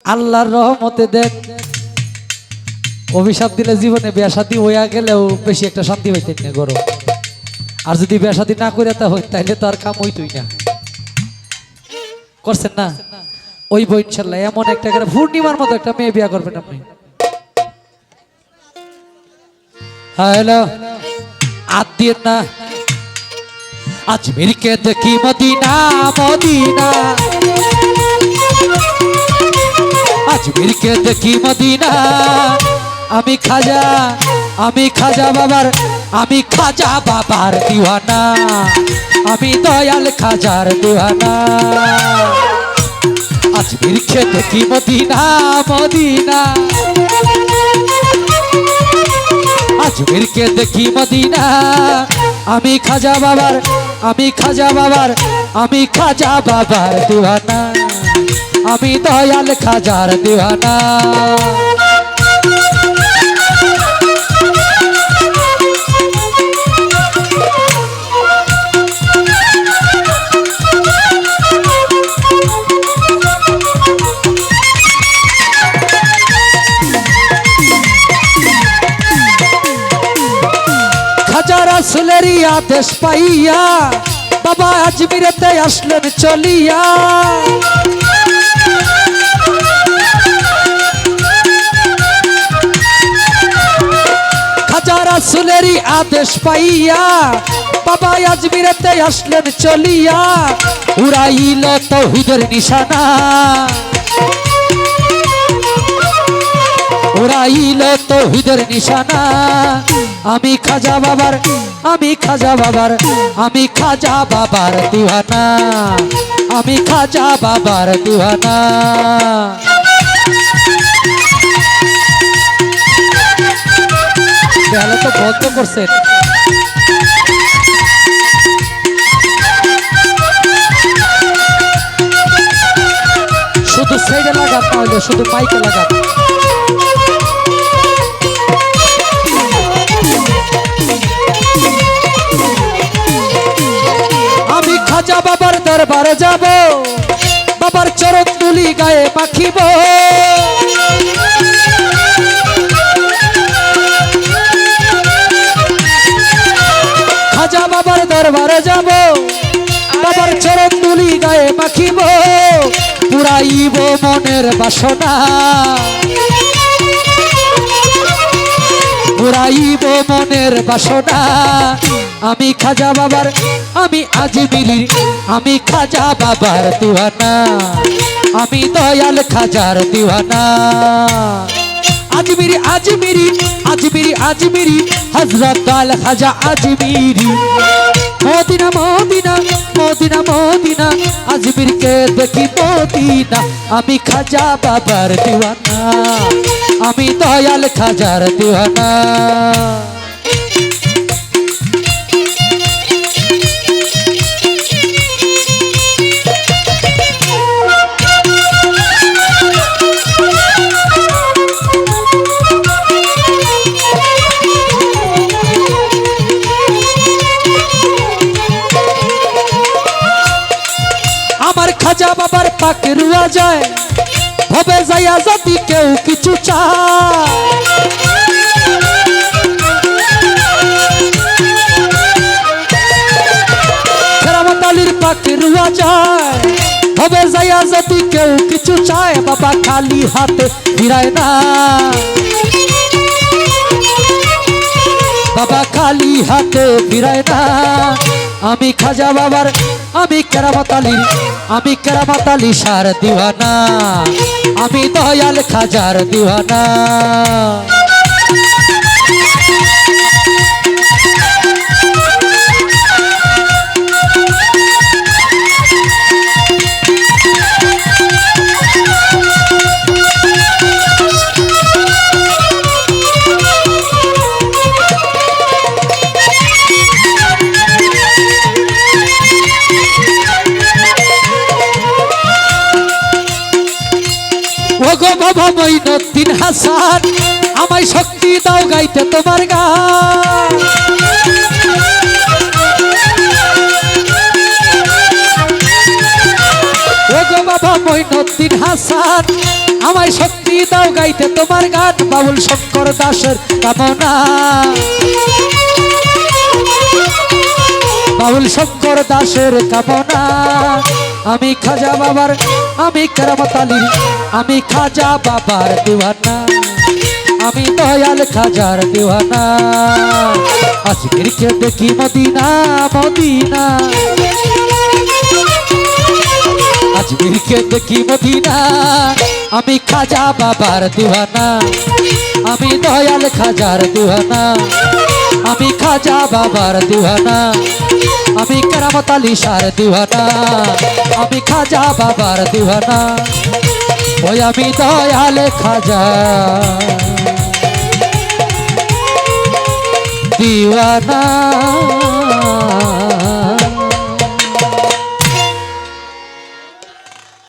আল্লাহর রহমতে দেখ অভিশাপ দিলে জীবনে বিয়া শাদী হইয়া গেলেও বেশি একটা শান্তি পাইতেন না গরম। আর যদি বিয়া শাদী না করে তা হই তাইলে তো আর কাম হইতই না। করছেন না? ওই বই ইনশাল্লাহ এমন একটা পূর্ণিমার মতো একটা মেয়ে বিয়া করবেন আপনি। হ্যালো আদিন না আজমির কে দেখি মদিনা মদিনা, আজমির কে দেখি মদিনা। আমি খাজা বাবার, আমি খাজা বাবার দিওয়ানা, আমি দয়াল খাজার দিওয়ানা। আজমির কে দেখি মদিনা মদিনা, আজমির কে দেখি মদিনা। আমি খাজা বাবার, আমি খাজা বাবার, আমি খাজা বাবার দিওয়ানা, আমি দয়াল খাজার দিওয়ানা। খাজা রাসূলেরই আদেশ পাইয়া বাবা আজমিরেতে আসলেন চলিয়া। খাজা রাসূলেরই আদেশ পাইয়া বাবা আজমিরেতে আসলেন চলিয়া। উড়াইল তাওহীদের নিশানা, উড়াইল তাওহীদের নিশানা। আমি খাজা বাবার, আমি খাজা বাবার, আমি খাজা বাবার দিওয়ানা, আমি খাজা বাবার দিওয়ানা। তাহলে তো বন্ধ করছেন। শুধু সাইডে লাগান, তাহলে শুধু মাইকে লাগান। আমি খাজা বাবার দরবারে যাব, বাবার চরণ তুলি গায়ে মাখিব। খাজা বাবার দরবারে যাব, বাবার চরণ তুলি গায়ে মাখিব। পুরাইব মনের বাসনা, পুরাইব মনের বাসনা। আমি খাজা বাবার, আমি আজমিরির, আমি খাজা বাবার দিওয়ানা, আমি দয়াল খাজার দিওয়ানা। আজমিরি আজমিরি আজমিরি আজমিরি হযরত আল Khwaja Ajmeri. Medina Medina Medina Medina, Ajmer কে দেখি মদিনা। আমি খাজা বাবার দিওয়ানা, আমি দয়াল খাজার দিওয়ানা। আমার খাজা বাবার পাকে রুয়া যায়, হবে যাইয়া যদি কেউ কিছু চায়। কেরামত আলীর পাকে রুয়া যায়, হবে যাইয়া যদি কেউ কিছু চায়। বাবা খালি হাতে ফিরায় না, বাবা খালি হাতে ফিরায় না। আমি খাজা বাবার, আমি কেরামত আলীর, আমি কেরামত আলী শার দিওয়ানা, আমি দয়াল খাজার দিওয়ানা। ওগো বাবা মঈনুদ্দিন হাসান, আমায় শক্তি দাও গাইতে তোমার গান। ওগো বাবা মঈনুদ্দিন হাসান আমায় শক্তি দাও গাইতে তোমার গান বাউল শঙ্কর দাসের কামনা বাউল শঙ্কর দাসের কামনা আমি খাজা বাবার আমি কেরামত আলীর আমি খাজা বাবার দিওয়ানা আমি দয়াল খাজার দিওয়ানা আজকের কে দেখি মদিনা মদিনা আজকের কে দেখি মদিনা আমি খাজা বাবার দিওয়ানা আমি দয়াল খাজার দিওয়ানা আমি খাজা বাবার দিওয়ানা আমি কেরামত আলী শাহর দিওয়ানা আমি খাজা বাবার দিওয়ানা ওই আমি দয়াল খাজা দিওয়ানা